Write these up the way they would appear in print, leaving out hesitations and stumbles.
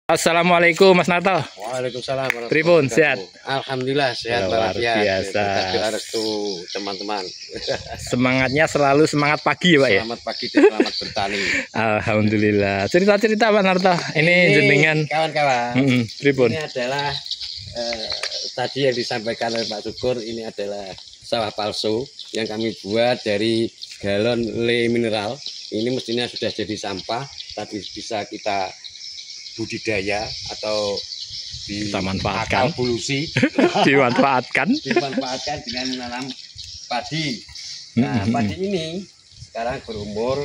Assalamualaikum Mas Narto. Waalaikumsalam warahmatullahi Pripun, sehat? Alhamdulillah sehat Luar biasa. restu teman-teman. Semangatnya selalu semangat pagi ya Pak ya. Selamat pagi dan selamat bertani. Alhamdulillah. Cerita-cerita Pak Narto. Ini jenengan kawan-kawan. Pripun. Ini adalah tadi yang disampaikan oleh Pak Syukur, ini adalah sawah palsu yang kami buat dari galon le mineral. Ini mestinya sudah jadi sampah, tapi bisa kita budidaya atau kita manfaatkan, polusi dimanfaatkan dengan menanam padi. Nah, padi ini sekarang berumur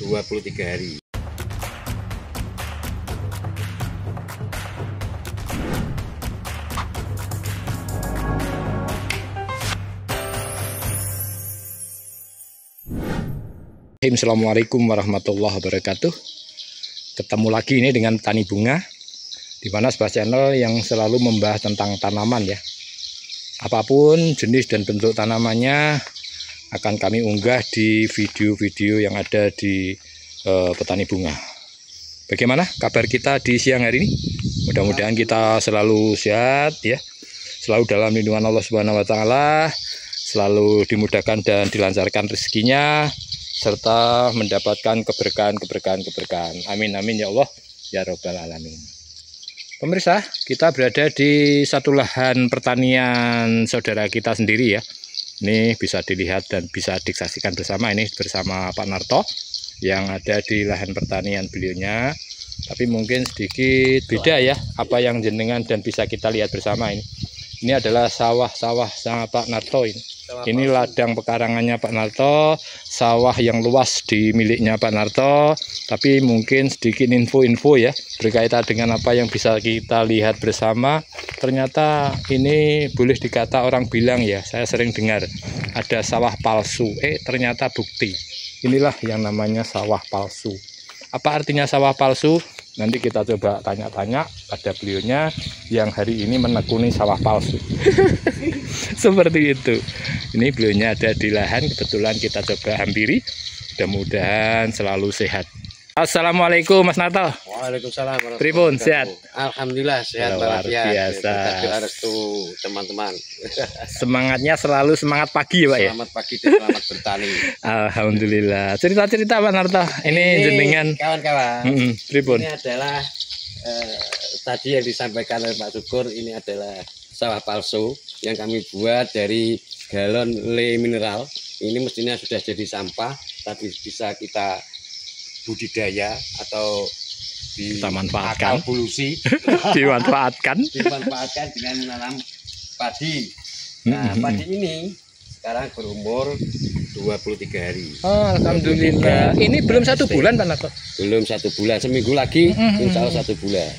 23 hari. Assalamualaikum warahmatullahi wabarakatuh. Ketemu lagi ini dengan Tani Bunga, di mana sebuah channel yang selalu membahas tentang tanaman ya. Apapun jenis dan bentuk tanamannya akan kami unggah di video-video yang ada di Petani Bunga. Bagaimana kabar kita di siang hari ini? Mudah-mudahan kita selalu sehat ya, selalu dalam lindungan Allah Subhanahu wa taala, selalu dimudahkan dan dilancarkan rezekinya, serta mendapatkan keberkahan. Amin amin ya Allah ya Rabbal alamin. Pemirsa, kita berada di satu lahan pertanian saudara kita sendiri ya. Ini bisa dilihat dan bisa disaksikan bersama, ini bersama Pak Narto yang ada di lahan pertanian beliaunya. Tapi mungkin sedikit beda ya apa yang jenengan dan bisa kita lihat bersama ini. Ini adalah sawah-sawah sama Pak Narto ini. Ini ladang pekarangannya Pak Narto, sawah yang luas di miliknya Pak Narto. Tapi mungkin sedikit info-info ya berkaitan dengan apa yang bisa kita lihat bersama. Ternyata ini boleh dikata orang bilang ya, saya sering dengar ada sawah palsu. Ternyata bukti. Inilah yang namanya sawah palsu. Apa artinya sawah palsu? Nanti kita coba tanya-tanya pada beliaunya yang hari ini menekuni sawah palsu. Seperti itu. Ini beliaunya ada di lahan, kebetulan kita coba hampiri. Mudah-mudahan selalu sehat. Assalamualaikum Mas Narto. Waalaikumsalam. Pripun, sehat? Alhamdulillah sehat. Luar biasa. Restu teman-teman. Semangatnya selalu semangat pagi ya Pak ya. Selamat pagi dan selamat bertani. Alhamdulillah. Cerita-cerita Pak Narto. Ini jenengan kawan-kawan. Pripun. Ini adalah tadi yang disampaikan oleh Pak Syukur, ini adalah sawah palsu yang kami buat dari galon le mineral. Ini mestinya sudah jadi sampah, tapi bisa kita budidaya atau kita manfaatkan, polusi dimanfaatkan dengan menanam padi. Nah, padi ini sekarang berumur 23 hari. Alhamdulillah. Ini belum 1 bulan Pak Narto? Belum 1 bulan, seminggu lagi insya Allah 1 bulan.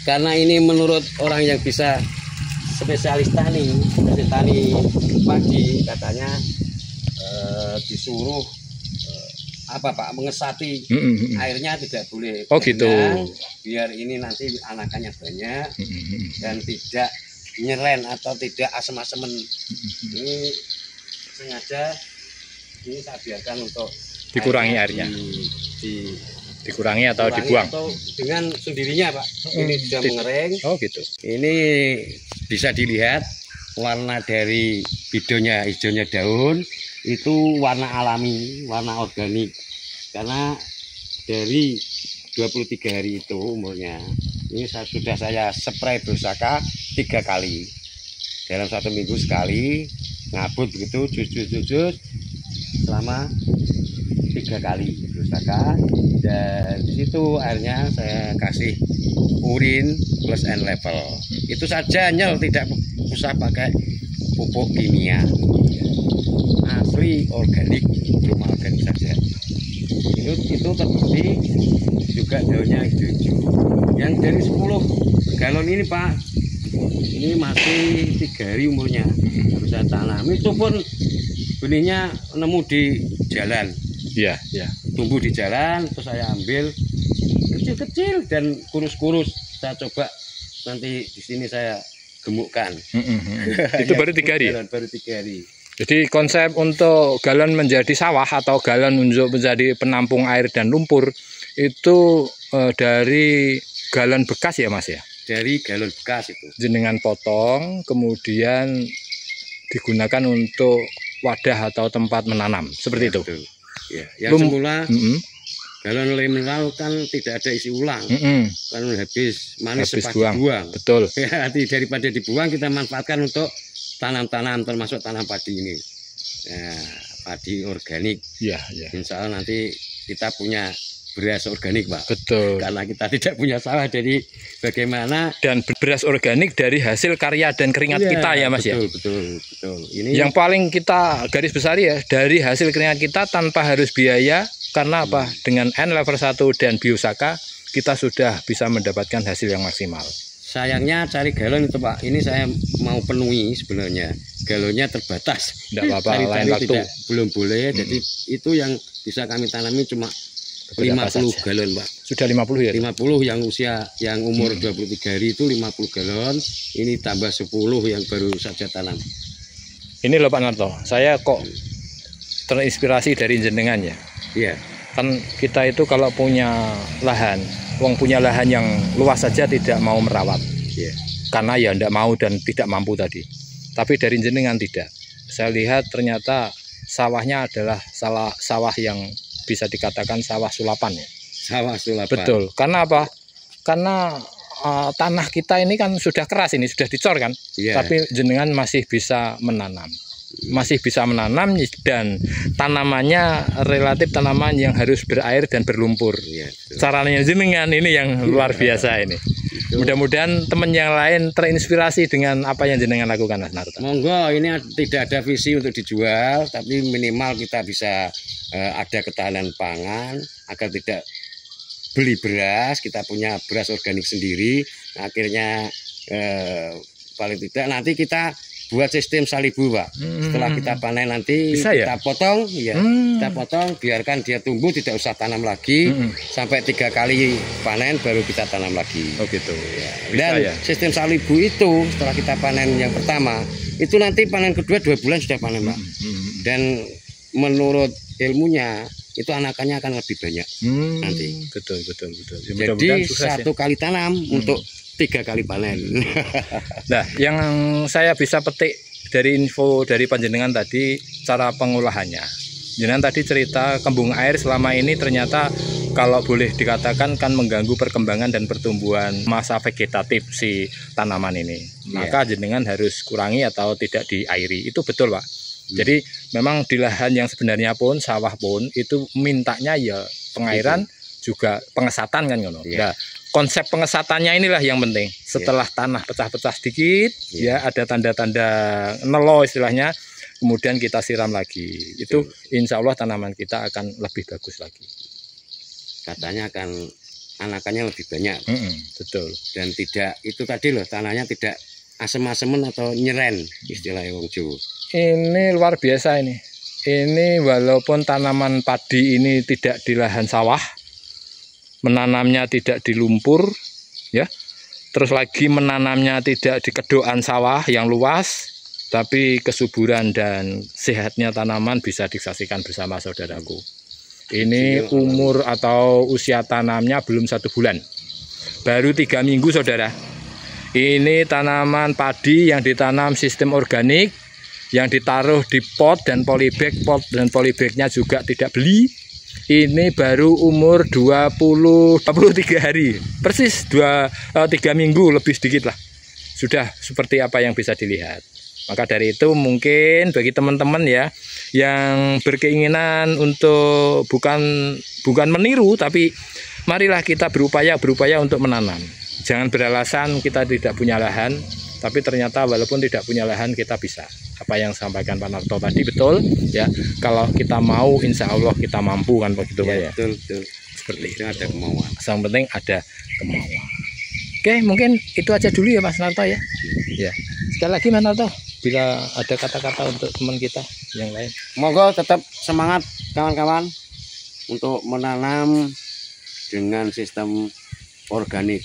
Karena ini menurut orang yang bisa spesialis tani padi, katanya disuruh mengesati airnya tidak boleh. Oh gitu. Biar ini nanti anakannya banyak dan tidak nyeren atau tidak asem-asemen. Ini sengaja ini saya biarkan untuk dikurangi airnya. Dikurangi atau dibuang? Atau dengan sendirinya Pak. Ini sudah mengering. Oh gitu. Ini bisa dilihat warna dari hijaunya daun itu warna alami, warna organik. Karena dari 23 hari itu umurnya, ini sudah saya spray Brosaka 3 kali. Dalam 1 minggu sekali, ngabut begitu, jus selama 3 kali Brosaka. Dan di situ airnya saya kasih urin plus N level. Itu saja, nyel, tidak usah pakai pupuk kimia. Asli organik, cuma organik saja. Itu terbukti juga daunnya hijau-hijau. Yang dari 10 galon ini Pak, ini masih 3 hari umurnya, baru saya tanam. Itu pun benihnya nemu di jalan. Iya. Tumbuh di jalan, terus saya ambil kecil-kecil dan kurus-kurus. Saya coba nanti di sini saya gemukkan. Itu baru 3 hari. Baru 3 hari. Jadi konsep untuk galon menjadi sawah atau galon untuk menjadi penampung air dan lumpur itu dari galon bekas ya Mas ya? Dari galon bekas itu. Jenengan potong, kemudian digunakan untuk wadah atau tempat menanam, seperti itu. Betul. Ya, yang semula galon mineral kan tidak ada isi ulang, kan habis manis cepat dibuang. Betul. Ya, daripada dibuang kita manfaatkan untuk tanam-tanam termasuk tanam padi ini. Ya, padi organik. Ya, ya. Insya Allah nanti kita punya beras organik, Pak. Betul. Karena kita tidak punya sawah, jadi bagaimana dan beras organik dari hasil karya dan keringat kita ya Mas betul, ya. Betul. Ini yang paling kita garis besar ya, dari hasil keringat kita tanpa harus biaya, karena apa? Dengan N level 1 dan Biosaka kita sudah bisa mendapatkan hasil yang maksimal. Sayangnya cari galon itu Pak, ini saya mau penuhi sebenarnya. Galonnya terbatas. Tidak apa-apa, lain waktu. Belum boleh, jadi itu yang bisa kami tanami cuma 50 galon Pak. Sudah 50 ya? 50 yang usia, yang umur 23 hari itu 50 galon. Ini tambah 10 yang baru saja tanam. Ini loh Pak Narto, saya kok terinspirasi dari jenengan ya. Iya. Kan kita itu kalau punya lahan, punya lahan yang luas saja tidak mau merawat. Iya. Karena ya tidak mau dan tidak mampu tadi. Tapi dari jenengan tidak. Saya lihat ternyata sawahnya adalah sawah yang bisa dikatakan sawah sulapan ya. Sawah sulapan. Betul. Karena apa? Karena tanah kita ini kan sudah keras, ini sudah dicor kan. Tapi jenengan masih bisa menanam. Masih bisa menanam dan tanamannya relatif tanaman yang harus berair dan berlumpur. Caranya jenengan ini yang luar biasa ini. Mudah-mudahan teman yang lain terinspirasi dengan apa yang jenengan lakukan Mas Narto. Monggo, ini tidak ada visi untuk dijual, tapi minimal kita bisa ada ketahanan pangan agar tidak beli beras, kita punya beras organik sendiri. Akhirnya paling tidak nanti kita buat sistem salibu Pak. Setelah kita panen nanti bisa, kita potong ya. Kita potong, biarkan dia tumbuh, tidak usah tanam lagi sampai 3 kali panen baru kita tanam lagi. Oh gitu ya. Dan sistem salibu itu setelah kita panen yang pertama itu nanti panen kedua 2 bulan sudah panen Pak. Dan menurut ilmunya itu anakannya akan lebih banyak nanti. Betul. Ya, jadi 1 kali tanam untuk 3 kali panen. Nah, yang saya bisa petik dari info dari panjenengan tadi, cara pengolahannya. Jenengan tadi cerita kembung air selama ini ternyata kalau boleh dikatakan kan mengganggu perkembangan dan pertumbuhan masa vegetatif si tanaman ini. Maka jenengan harus kurangi atau tidak diairi. Itu betul Pak. Jadi memang di lahan yang sebenarnya pun, sawah pun itu mintanya ya pengairan juga pengesatan kan ngono. Nah, konsep pengesatannya inilah yang penting. Setelah tanah pecah-pecah sedikit, ya ada tanda-tanda nelo istilahnya, kemudian kita siram lagi. Itu insya Allah tanaman kita akan lebih bagus lagi. Katanya akan anakannya lebih banyak. Betul. Dan tidak itu tadi loh, tanahnya tidak asem-asemen atau nyeren istilah wong Jawa. Ini luar biasa ini. Ini walaupun tanaman padi ini tidak di lahan sawah, menanamnya tidak di lumpur, ya. Terus lagi menanamnya tidak di kedokan sawah yang luas, tapi kesuburan dan sehatnya tanaman bisa disaksikan bersama saudaraku. Ini umur atau usia tanamnya belum 1 bulan, baru 3 minggu saudara. Ini tanaman padi yang ditanam sistem organik, yang ditaruh di pot dan polybag polybagnya juga tidak beli. Ini baru umur 23 hari, persis 3 minggu lebih sedikit lah. Sudah seperti apa yang bisa dilihat. Maka dari itu mungkin bagi teman-teman ya yang berkeinginan untuk bukan meniru, tapi marilah kita berupaya untuk menanam. Jangan beralasan kita tidak punya lahan, tapi ternyata walaupun tidak punya lahan kita bisa. Apa yang sampaikan Pak Narto tadi betul ya. Kalau kita mau, insya Allah kita mampu kan begitu Pak ya. Betul. Seperti itu. Ada kemauan. Yang penting ada kemauan. Oke, mungkin itu aja dulu ya Mas Narto ya. Ya. Sekali lagi Mas Narto, bila ada kata-kata untuk teman kita yang lain. Monggo tetap semangat kawan-kawan untuk menanam dengan sistem organik.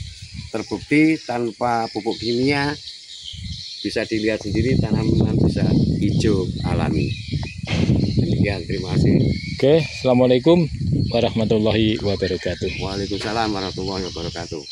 Terbukti tanpa pupuk kimia, bisa dilihat sendiri tanaman bisa hijau alami. Demikian, terima kasih. Oke, assalamualaikum warahmatullahi wabarakatuh. Waalaikumsalam warahmatullahi wabarakatuh.